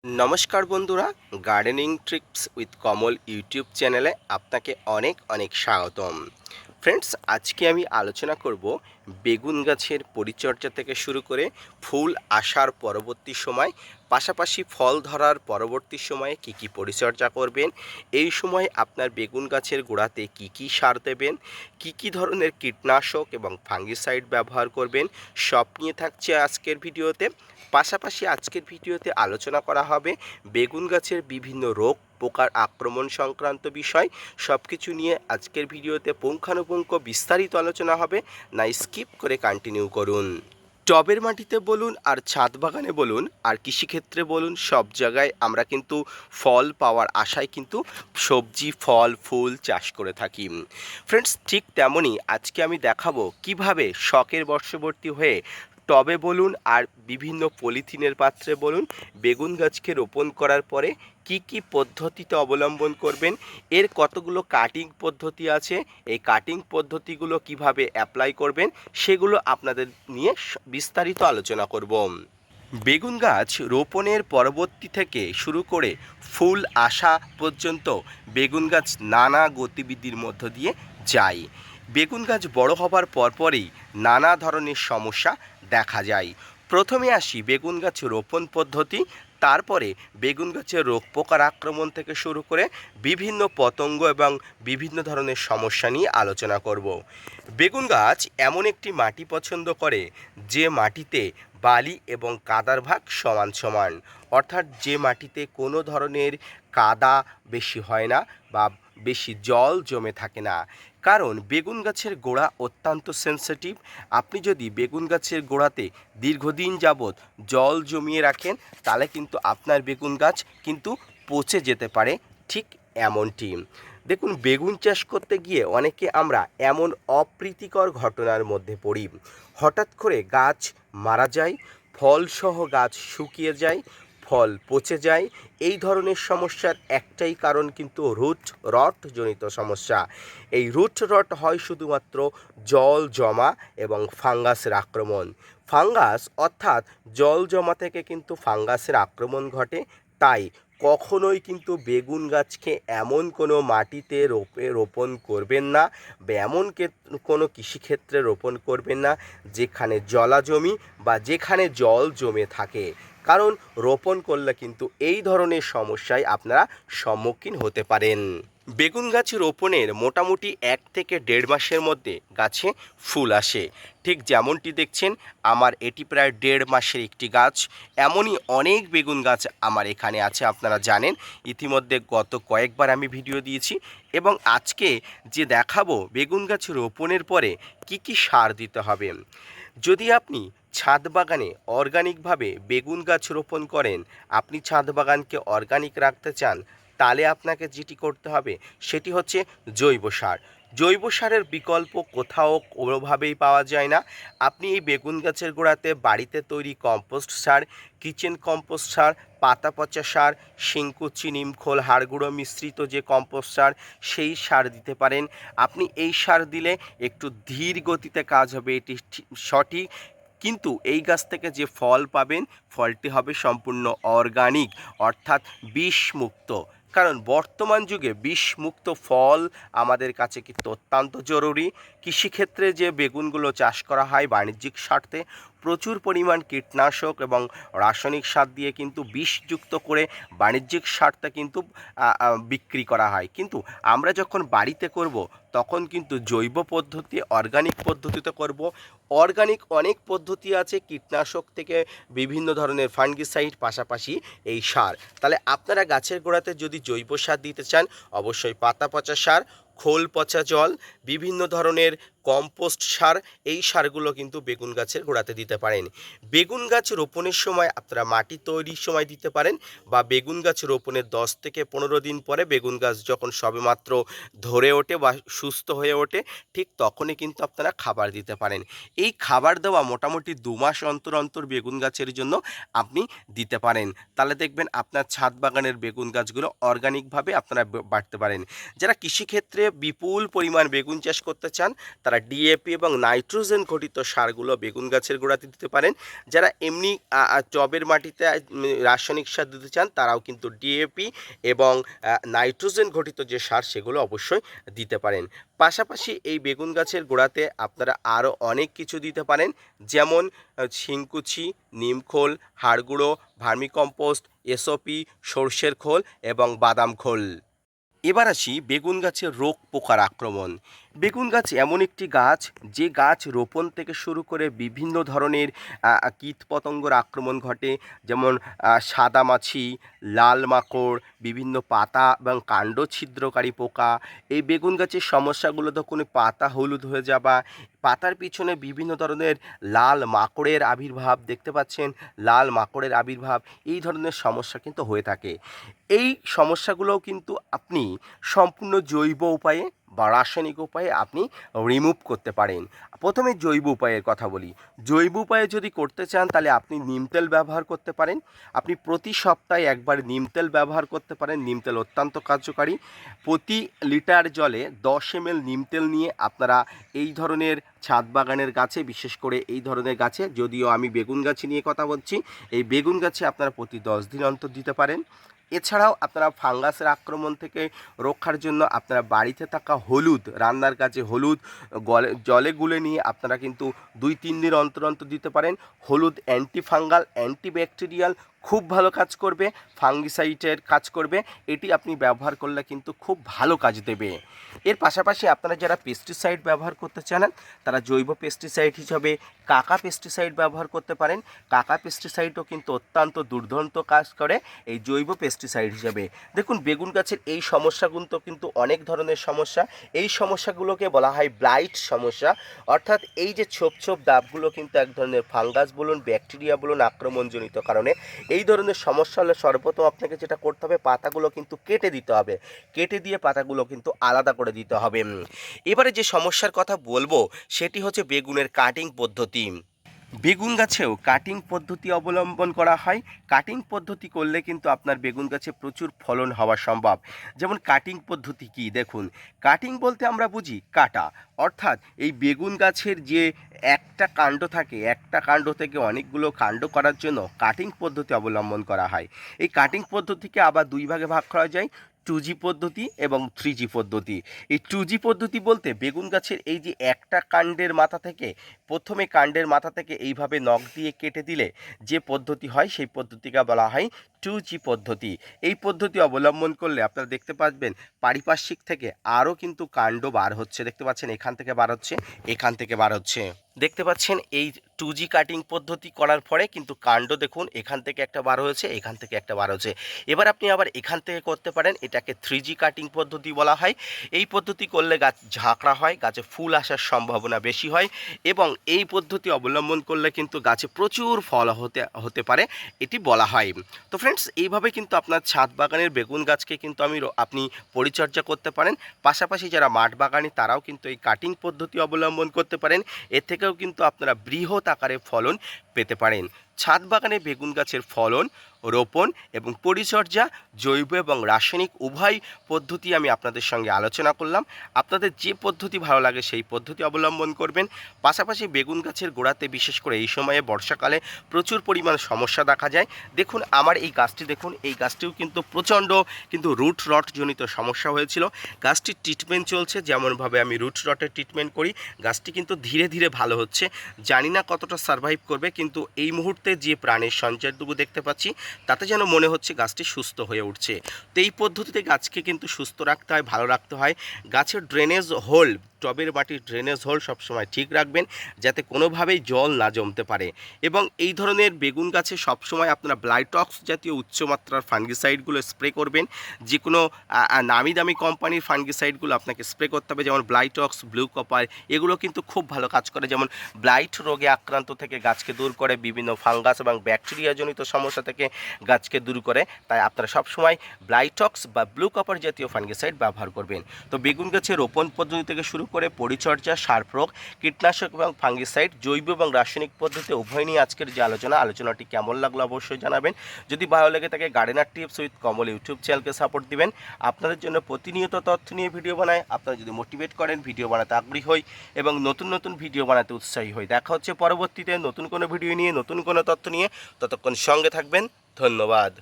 নমস্কার বন্ধুরা, gardening tricks with Kamal YouTube চ্যানেলে আপনাকে অনেক অনেক স্বাগতম। ফ্রেন্ডস, আজকে আমি আলোচনা করব বেগুন গাছের পরিচর্যা থেকে শুরু করে ফুল আসার পরবর্তী সময়, পাশাপাশি ফল ধরার পরবর্তী সময়ে কি কি পরিচর্যা করবেন, এই সময় আপনার বেগুন গাছের গোড়াতে কি কি সার দেবেন, কি কি ধরনের কীটনাশক এবং ফাঙ্গিসাইড ব্যবহার করবেন, সব নিয়ে থাকছে আজকের ভিডিওতে। পাশাপাশি আজকের ভিডিওতে আলোচনা করা হবে বেগুন গাছের বিভিন্ন রোগ পোকার আক্রমণ সংক্রান্ত বিষয়। সব কিছু নিয়ে আজকের ভিডিওতে পুঙ্খানুপুঙ্খ বিস্তারিত আলোচনা হবে, না স্কিপ করে কন্টিনিউ করুন। টবের মাটিতে বলুন আর ছাদ বাগানে বলুন আর কৃষিক্ষেত্রে বলুন, সব জায়গায় আমরা কিন্তু ফল পাওয়ার আশায় কিন্তু সবজি ফল ফুল চাষ করে থাকি। ফ্রেন্ডস, ঠিক তেমনই আজকে আমি দেখাবো কিভাবে শখের বশবর্তী হয়ে টবে বলুন আর বিভিন্ন পলিথিনের পাত্রে বলুন বেগুন গাছকে রোপণ করার পরে কি কি পদ্ধতিতে অবলম্বন করবেন, এর কতগুলো কাটিং পদ্ধতি আছে, এই কাটিং পদ্ধতিগুলো কিভাবে অ্যাপ্লাই করবেন সেগুলো আপনাদের নিয়ে বিস্তারিত আলোচনা করব। বেগুন গাছ রোপণের পরবর্তী থেকে শুরু করে ফুল আসা পর্যন্ত বেগুন গাছ নানা গতিবিধির মধ্য দিয়ে যায়। বেগুন গাছ বড় হবার পরপরই নানা ধরনের সমস্যা দেখা যায়। প্রথমে আসি বেগুন গাছ রোপণ পদ্ধতি, তারপরে বেগুন গাছের রোগ পোকার আক্রমণ থেকে শুরু করে বিভিন্ন পতঙ্গ এবং বিভিন্ন ধরনের সমস্যা নিয়ে আলোচনা করব। বেগুন গাছ এমন একটি মাটি পছন্দ করে যে মাটিতে বালি এবং কাদার ভাগ সমান সমান, অর্থাৎ যে মাটিতে কোনো ধরনের কাদা বেশি হয় না বা বেশি জল জমে থাকে না। কারণ বেগুন গাছের গোড়া অত্যন্ত সেন্সিটিভ। আপনি যদি বেগুন গাছের গোড়াতে দীর্ঘদিন যাবৎ জল জমিয়ে রাখেন তাহলে কিন্তু আপনার বেগুন গাছ কিন্তু পচে যেতে পারে। ঠিক এমনটি দেখুন, বেগুন চাষ করতে গিয়ে অনেকে আমরা এমন অপ্রীতিকর ঘটনার মধ্যে পড়ি। হঠাৎ করে গাছ মারা যায়, ফলসহ গাছ শুকিয়ে যায়, ফল পচে যায়। এই ধরনের সমস্যার একটাই কারণ কিন্তু রুট রট জনিত সমস্যা। এই রুট রট হয় শুধুমাত্র জল জমা এবং ফাঙ্গাসের আক্রমণ। ফাঙ্গাস অর্থাৎ জল জমা থেকে কিন্তু ফাঙ্গাসের আক্রমণ ঘটে। তাই কখনোই কিন্তু বেগুন গাছকে এমন কোনো মাটিতে রোপণ করবেন না বা এমন কোনো কৃষিক্ষেত্রে রোপণ করবেন না যেখানে জলাজমি বা যেখানে জল জমে থাকে, কারণ রোপণ করলে কিন্তু এই ধরনের সমস্যায় আপনারা সম্মুখীন হতে পারেন। বেগুন গাছ রোপণের মোটামুটি 1 থেকে 1.5 মাসের মধ্যে গাছে ফুল আসে। ঠিক যেমনটি দেখছেন, আমার এটি প্রায় 1.5 মাসের একটি গাছ। এমনই অনেক বেগুন গাছ আমার এখানে আছে, আপনারা জানেন ইতিমধ্যে গত কয়েকবার আমি ভিডিও দিয়েছি। এবং আজকে যে দেখাবো বেগুন গাছ রোপণের পরে কি কি সার দিতে হবে। যদি আপনি ছাদ বাগানে অর্গানিকভাবে বেগুন গাছ রোপণ করেন, আপনি ছাদ বাগানকে অর্গানিক রাখতে চান, তাহলে আপনাকে যেটি করতে হবে সেটি হচ্ছে জৈব সার। জৈব সারের বিকল্প কোথাও কোনোভাবেই পাওয়া যায় না। আপনি এই বেগুন গাছের গোড়াতে বাড়িতে তৈরি কম্পোস্ট সার, কিচেন কম্পোস্ট সার, পাতা পচা সার, শিংকুচি নিমখোল হাড়গুঁড়ো মিশ্রিত যে কম্পোস্ট সার, সেই সার দিতে পারেন। আপনি এই সার দিলে একটু ধীর গতিতে কাজ হবে, এটি সঠিক। কিন্তু এই গাছ থেকে যে ফল পাবেন, ফলটি হবে সম্পূর্ণ অর্গানিক, অর্থাৎ বিষমুক্ত। কারণ বর্তমান যুগে বিষমুক্ত ফল আমাদের কাছে কিন্তু অত্যন্ত জরুরি। কৃষিক্ষেত্রে যে বেগুনগুলো চাষ করা হয় বাণিজ্যিক স্বার্থে, প্রচুর পরিমাণ কীটনাশক এবং রাসায়নিক সার দিয়ে কিন্তু বিষযুক্ত করে বাণিজ্যিক স্বার্থে কিন্তু বিক্রি করা হয়। কিন্তু আমরা যখন বাড়িতে করব তখন কিন্তু জৈব পদ্ধতি অর্গানিক পদ্ধতিতে করব। অর্গানিক অনেক পদ্ধতি আছে, কীটনাশক থেকে বিভিন্ন ধরনের ফাঙ্গিসাইড, পাশাপাশি এই সার। তাহলে আপনারা গাছের গোড়াতে যদি জৈব সার দিতে চান, অবশ্যই পাতা পচা সার, খোল পচা জল, বিভিন্ন ধরনের কম্পোস্ট সার, এই সারগুলো কিন্তু বেগুন গাছের গোড়াতে দিতে পারেন। বেগুন গাছ রোপণের সময় আপনারা মাটি তৈরির সময় দিতে পারেন, বা বেগুন গাছ রোপণের 10 থেকে 15 দিন পরে বেগুন গাছ যখন সবেমাত্র ধরে ওঠে বা সুস্থ হয়ে ওঠে, ঠিক তখনই কিন্তু আপনারা খাবার দিতে পারেন। এই খাবার দেওয়া মোটামুটি 2 মাস অন্তর অন্তর বেগুন গাছের জন্য আপনি দিতে পারেন। তাহলে দেখবেন আপনার ছাদ বাগানের বেগুন গাছগুলো অর্গানিকভাবে আপনারা বাড়তে পারেন। যারা কৃষিক্ষেত্রে বিপুল পরিমাণ বেগুন চাষ করতে চান, তারা তারা ডিএপি এবং নাইট্রোজেন ঘটিত সারগুলো বেগুন গাছের গোড়াতে দিতে পারেন। যারা এমনি টবের মাটিতে রাসায়নিক সার দিতে চান তারাও কিন্তু ডিএপি এবং নাইট্রোজেন ঘটিত যে সার সেগুলো অবশ্যই দিতে পারেন। পাশাপাশি এই বেগুন গাছের গোড়াতে আপনারা আরও অনেক কিছু দিতে পারেন, যেমন শিংকুচি, নিমখোল, হাড় গুঁড়ো, ভার্মিকম্পোস্ট, এসওপি, সর্ষের খোল এবং বাদাম খোল। এবার আসি বেগুন গাছের রোগ পোকার আক্রমণ। বেগুন গাছ এমন একটি গাছ যে গাছ রোপণ থেকে শুরু করে বিভিন্ন ধরনের কীটপতঙ্গর আক্রমণ ঘটে, যেমন সাদামাছি, লাল মাকড়, বিভিন্ন পাতা এবং কাণ্ড ছিদ্রকারী পোকা। এই বেগুন গাছের সমস্যাগুলো তখন পাতা হলুদ হয়ে যাওয়া, পাতার পিছনে বিভিন্ন ধরনের লাল মাকড়ের আবির্ভাব, দেখতে পাচ্ছেন লাল মাকড়ের আবির্ভাব, এই ধরনের সমস্যা কিন্তু হয়ে থাকে। এই সমস্যাগুলোও কিন্তু আপনি সম্পূর্ণ জৈব উপায়ে বা রাসায়নিক উপায়ে আপনি রিমুভ করতে পারেন। প্রথমে জৈব উপায়ের কথা বলি। জৈব উপায়ে যদি করতে চান তাহলে আপনি নিম তেল ব্যবহার করতে পারেন। আপনি প্রতি সপ্তাহে একবার নিম তেল ব্যবহার করতে পারেন। নিম তেল অত্যন্ত কার্যকারী। প্রতি লিটার জলে 10 ml নিম তেল নিয়ে আপনারা এই ধরনের ছাদ বাগানের গাছে, বিশেষ করে এই ধরনের গাছে, যদিও আমি বেগুন গাছে নিয়ে কথা বলছি, এই বেগুন গাছে আপনারা প্রতি 10 দিন অন্তর দিতে পারেন। এছাড়াও আপনারা ফাঙ্গাসের আক্রমণ থেকে রক্ষার জন্য আপনারা বাড়িতে থাকা হলুদ, রান্নার কাজে হলুদ জলে গুলে নিয়ে আপনারা কিন্তু 2-3 দিন অন্তর অন্তর দিতে পারেন। হলুদ অ্যান্টিফাঙ্গাল, অ্যান্টিব্যাকটেরিয়াল, খুব ভালো কাজ করবে, ফাঙ্গিসাইডের কাজ করবে। এটি আপনি ব্যবহার করলে কিন্তু খুব ভালো কাজ দেবে। এর পাশাপাশি আপনারা যারা পেস্টিসাইড ব্যবহার করতে চান তারা জৈব পেস্টিসাইড হিসাবে কাকা পেস্টিসাইড ব্যবহার করতে পারেন। কাকা পেস্টিসাইডও কিন্তু অত্যন্ত দুর্দান্ত কাজ করে এই জৈব পেস্টিসাইড হিসাবে। দেখুন, বেগুন গাছের এই সমস্যাগুলো তো কিন্তু অনেক ধরনের সমস্যা। এই সমস্যাগুলোকে বলা হয় ব্লাইট সমস্যা, অর্থাৎ এই যে ছোপ ছোপ দাগগুলো কিন্তু এক ধরনের ফাঙ্গাস বলুন, ব্যাকটেরিয়া বলুন, আক্রমণজনিত কারণে। এই ধরনের সমস্যা হলে সর্বপ্রথম আপনাকে যেটা করতে হবে, পাতাগুলো কিন্তু কেটে দিতে হবে। কেটে দিয়ে পাতাগুলো কিন্তু আলাদা করে দিতে হবে। এবারে যে সমস্যার কথা বলবো সেটি হচ্ছে বেগুনের কাটিং পদ্ধতি। বেগুন গাছেও কাটিং পদ্ধতি অবলম্বন করা হয়। কাটিং পদ্ধতি করলে কিন্তু আপনার বেগুন গাছে প্রচুর ফলন হওয়া সম্ভব। যেমন কাটিং পদ্ধতি কি, দেখুন, কাটিং বলতে আমরা বুঝি কাটা, অর্থাৎ এই বেগুন গাছের যে একটা কাণ্ড থাকে, একটা কাণ্ড থেকে অনেকগুলো কাণ্ড করার জন্য কাটিং পদ্ধতি অবলম্বন করা হয়। এই কাটিং পদ্ধতিকে আবার 2 ভাগে ভাগ করা যায়, 2G পদ্ধতি এবং 3G পদ্ধতি। এই 2G পদ্ধতি বলতে বেগুন গাছের এই যে একটা কাণ্ডের মাথা থেকে, প্রথমে কাণ্ডের মাথা থেকে এইভাবে নখ দিয়ে কেটে দিলে যে পদ্ধতি হয় সেই পদ্ধতিকে বলা হয় 2G পদ্ধতি। এই পদ্ধতি অবলম্বন করলে আপনারা দেখতে পাবেন পারিপার্শ্বিক থেকে আরও কিন্তু কাণ্ড বার হচ্ছে। দেখতে পাচ্ছেন এখান থেকে বার হচ্ছে, এখান থেকে বার হচ্ছে। দেখতে পাচ্ছেন এই 2G কাটিং পদ্ধতি করার পরে কিন্তু কাণ্ড দেখুন এখান থেকে একটা বার হয়েছে, এখান থেকে একটা বার হয়েছে। এবার আপনি আবার এখান থেকে করতে পারেন, এটাকে 3G কাটিং পদ্ধতি বলা হয়। এই পদ্ধতি করলে গাছ ঝাঁকড়া হয়, গাছে ফুল আসার সম্ভাবনা বেশি হয় এবং এই পদ্ধতি অবলম্বন করলে কিন্তু গাছে প্রচুর ফল হতে পারে, এটি বলা হয়। তো ফ্রেন্ডস, এইভাবে কিন্তু আপনার ছাদ বাগানের বেগুন গাছকে কিন্তু আপনি পরিচর্যা করতে পারেন। পাশাপাশি যারা মাঠ বাগানি তারাও কিন্তু এই কাটিং পদ্ধতি অবলম্বন করতে পারেন। এর থেকেও কিন্তু আপনারা বৃহৎ আকারে ফলন পেতে পারেন। ছাদ বাগানে বেগুন গাছের ফলন, রোপণ এবং পরিচর্যা জৈব এবং রাসায়নিক উভয় পদ্ধতি আমি আপনাদের সঙ্গে আলোচনা করলাম। আপনাদের যে পদ্ধতি ভালো লাগে সেই পদ্ধতি অবলম্বন করবেন। পাশাপাশি বেগুন গাছের গোড়াতে বিশেষ করে এই সময়ে বর্ষাকালে প্রচুর পরিমাণ সমস্যা দেখা যায়। দেখুন আমার এই গাছটি দেখুন, এই গাছটিও কিন্তু প্রচণ্ড রুট রট জনিত সমস্যা হয়েছিল। গাছটির ট্রিটমেন্ট চলছে, যেমনভাবে আমি রুট রটের ট্রিটমেন্ট করি গাছটি কিন্তু ধীরে ধীরে ভালো হচ্ছে। জানি না কতটা সারভাইভ করবে, কিন্তু এই মুহূর্তে যে প্রাণের সঞ্চারটুকু দেখতে পাচ্ছি তাতে যেন মনে হচ্ছে গাছটি সুস্থ হয়ে উঠছে। তো এই পদ্ধতিতে গাছকে কিন্তু সুস্থ রাখতে হয়, ভালো রাখতে হয়। গাছের ড্রেনেজ হোল, টবের মাটির ড্রেনেজ হোল সবসময় ঠিক রাখবেন যাতে কোনোভাবেই জল না জমতে পারে। এবং এই ধরনের বেগুন গাছে সবসময় আপনারা ব্লাইটক্স জাতীয় উচ্চমাত্রার ফাঙ্গিসাইডগুলো স্প্রে করবেন। যে কোনো নামি দামি কোম্পানির ফাঙ্গিসাইডগুলো আপনাকে স্প্রে করতে হবে, যেমন ব্লাইটক্স, ব্লু কপার, এগুলো কিন্তু খুব ভালো কাজ করে। যেমন ব্লাইট রোগে আক্রান্ত থেকে গাছকে দূর করে, বিভিন্ন ফাঙ্গাস এবং ব্যাকটেরিয়াজনিত সমস্যা থেকে গাছকে দূর করে। তাই আপনারা সবসময় ব্লাইটক্স বা ব্লু কপার জাতীয় ফাঙ্গিসাইড ব্যবহার করবেন। তো বেগুন গাছের রোপণ পদ্ধতি থেকে শুরু করে পরিচর্যা, সার প্রয়োগ, কীটনাশক এবং ফাঙ্গিসাইড, জৈব এবং রাসায়নিক পদ্ধতি উভয় নিয়ে আজকের যে আলোচনাটি কেমন লাগলো অবশ্যই জানাবেন। যদি ভালো লেগে থাকে gardener tips with Kamal YouTube চ্যানেলকে সাপোর্ট দিবেন। আপনাদের জন্য প্রতিনিয়ত তথ্য নিয়ে ভিডিও বানাই। আপনারা যদি মোটিভেট করেন, ভিডিও বানাতে আগ্রহী হই এবং নতুন ভিডিও বানাতে উৎসাহী হই। দেখা হচ্ছে পরবর্তীতে নতুন কোনো ভিডিও নিয়ে, নতুন কোনো তথ্য নিয়ে। ততক্ষণ সঙ্গে থাকবেন। ধন্যবাদ।